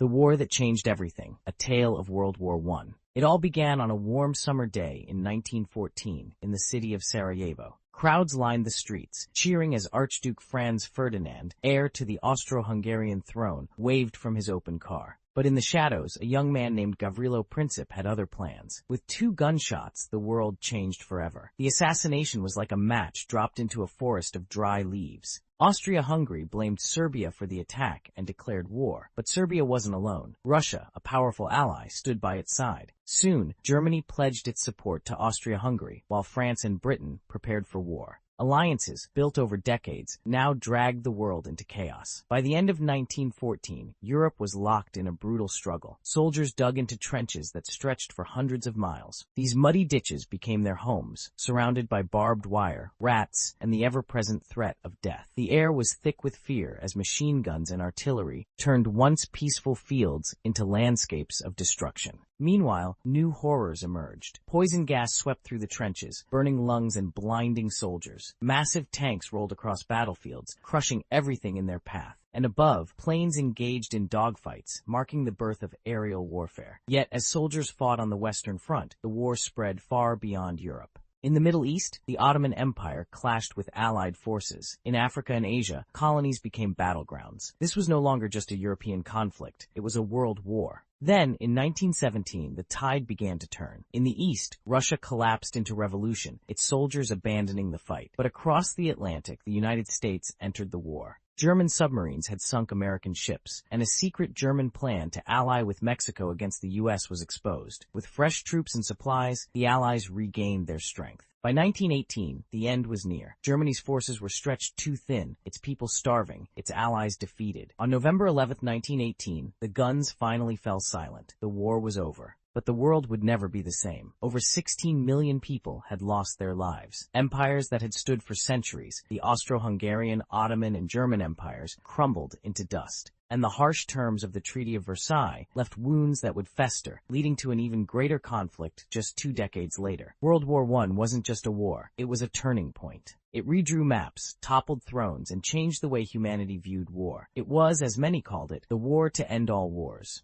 The war that changed everything, a tale of World War I. It all began on a warm summer day in 1914 in the city of Sarajevo. Crowds lined the streets, cheering as Archduke Franz Ferdinand, heir to the Austro-Hungarian throne, waved from his open car. But in the shadows, a young man named Gavrilo Princip had other plans. With 2 gunshots, the world changed forever. The assassination was like a match dropped into a forest of dry leaves. Austria-Hungary blamed Serbia for the attack and declared war. But Serbia wasn't alone. Russia, a powerful ally, stood by its side. Soon, Germany pledged its support to Austria-Hungary, while France and Britain prepared for war. Alliances, built over decades, now dragged the world into chaos. By the end of 1914, Europe was locked in a brutal struggle. Soldiers dug into trenches that stretched for hundreds of miles. These muddy ditches became their homes, surrounded by barbed wire, rats, and the ever-present threat of death. The air was thick with fear as machine guns and artillery turned once peaceful fields into landscapes of destruction. Meanwhile, new horrors emerged. Poison gas swept through the trenches, burning lungs and blinding soldiers. Massive tanks rolled across battlefields, crushing everything in their path. And above, planes engaged in dogfights, marking the birth of aerial warfare. Yet, as soldiers fought on the Western Front, the war spread far beyond Europe. In the Middle East, the Ottoman Empire clashed with Allied forces. In Africa and Asia, colonies became battlegrounds. This was no longer just a European conflict, it was a world war. Then, in 1917, the tide began to turn. In the East, Russia collapsed into revolution, its soldiers abandoning the fight. But across the Atlantic, the United States entered the war. German submarines had sunk American ships, and a secret German plan to ally with Mexico against the U.S. was exposed. With fresh troops and supplies, the Allies regained their strength. By 1918, the end was near. Germany's forces were stretched too thin, its people starving, its allies defeated. On November 11, 1918, the guns finally fell silent. The war was over. But the world would never be the same. Over 16 million people had lost their lives. Empires that had stood for centuries, the Austro-Hungarian, Ottoman, and German empires, crumbled into dust. And the harsh terms of the Treaty of Versailles left wounds that would fester, leading to an even greater conflict just 2 decades later. World War I wasn't just a war, it was a turning point. It redrew maps, toppled thrones, and changed the way humanity viewed war. It was, as many called it, the war to end all wars.